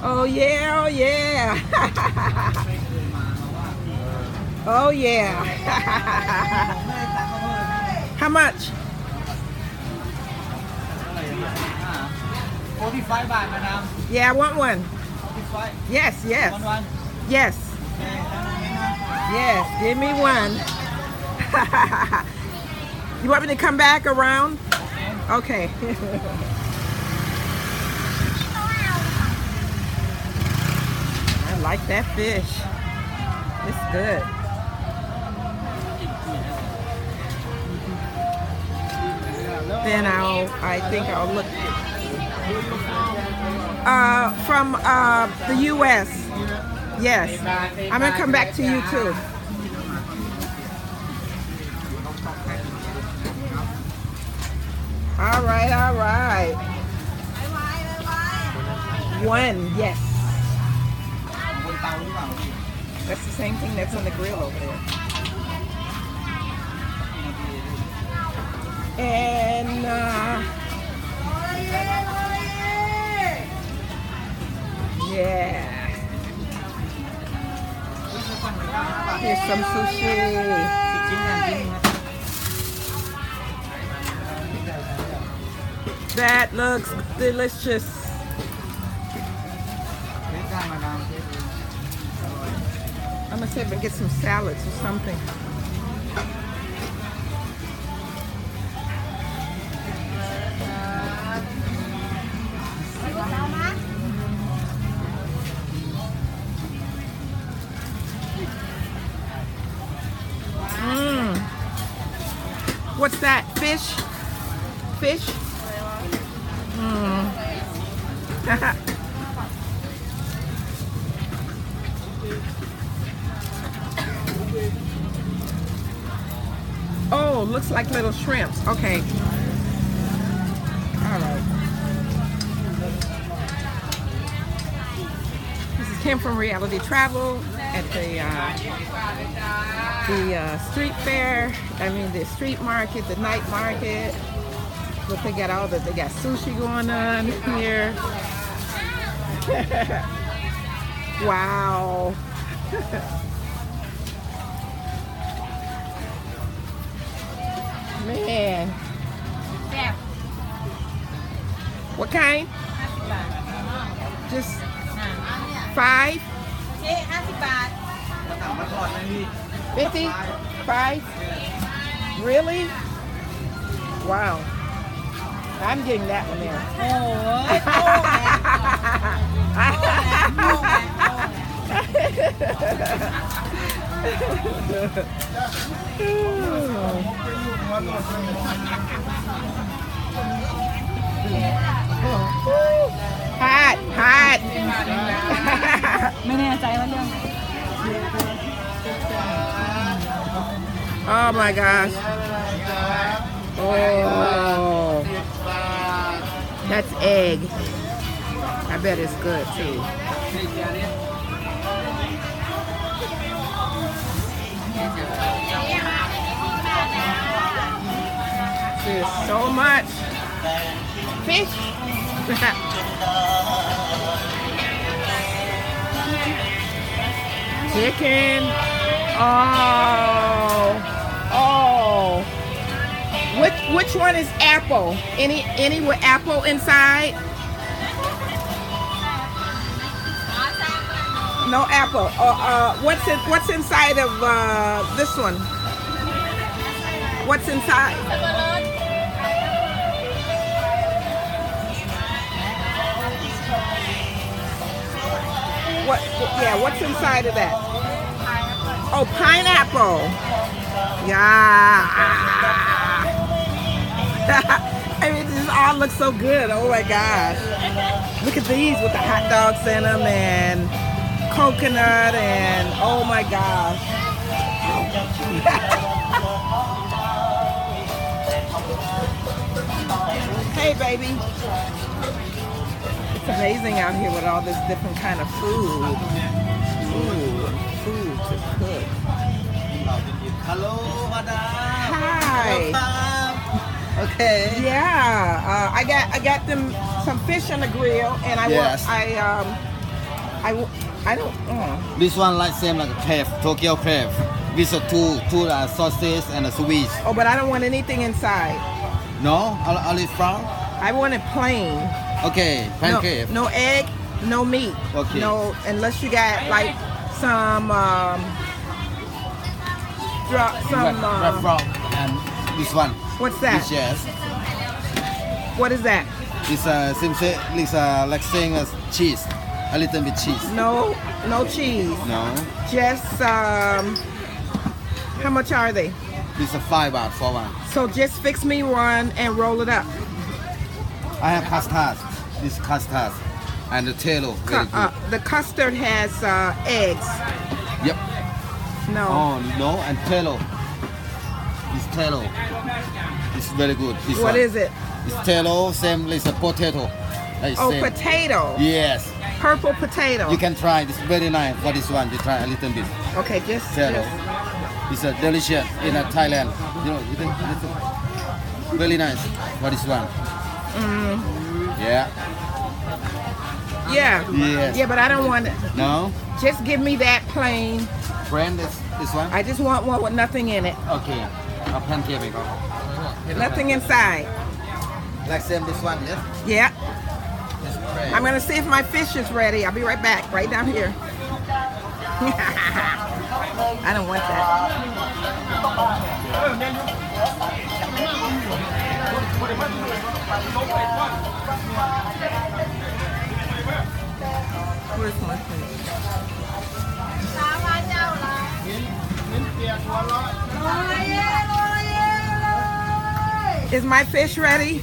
Oh yeah, oh yeah. Oh yeah. How much? 45 baht, madam. Yeah, I want one. 45. Yes, yes. Want one? Yes. Yes, give me one. You want me to come back around? Okay. I like that fish. It's good. Then I think I'll look. From the U.S. Yes. I'm gonna come back to you too. All right, all right. One, yes. That's the same thing that's on the grill over there. And yeah. Here's some sushi. That looks delicious. I'm gonna see if I can get some salads or something. What's that? Fish? Fish? Oh, looks like little shrimps. Okay. All right. This is Kim from Reality Travel at the street fair. I mean the street market, the night market. But they got all they got sushi going on here. Wow. Man. What kind? Just 5? 50? 5? Really? Wow. I'm getting that one there. Hot, hot. ไม่แน่ใจว่าเรื่อง Oh my gosh. Oh. That's egg. I bet it's good too. There's so much fish. Chicken. Oh. Oh. Which one is apple? Any with apple inside? No apple. What's inside of this one? What's inside? What? Yeah. What's inside of that? Oh, pineapple. Yeah. I mean, this all looks so good. Oh my gosh. Look at these with the hot dogs in them and coconut and oh my gosh. Hey baby. It's amazing out here with all this different kind of food. Food to cook. Hello, madam. Hi. Okay. Yeah, I got them some fish on the grill, and I don't. This one like same like a crab, Tokyo crab, with a two sausages and a sweet. Oh, but I don't want anything inside. No, only from. I want it plain. Okay, No, pancake. no egg, no meat. Okay. No, unless you got like some Red frog and this one. what's that? This yes. What is that? This this like saying cheese, a little bit cheese. No cheese. No, Just how much are they? this is 5 baht for one. So just fix me one and roll it up. I have custard. This custard and the telo. Very good. The custard has eggs. Yep. No. Oh no, and telo. This telo. It's very good. This What one. is it? It's telo, same like a potato. Like Oh, same. potato. Yes. Purple potato. You can try. This very nice for this one. You try a little bit. Okay, just. Telo. It's a delicious in Thailand. You know, it's very nice for this one. Yeah. Yeah. Yes. Yeah, but I don't want it. No. Just give me that plain. Friend, this one. I just want one with nothing in it. Okay. I'll pancake it. Nothing inside. Like same this one, yes. Yeah. This crab. I'm gonna see if my fish is ready. I'll be right back. Right down here. I don't want that. Where's my fish? Is my fish ready?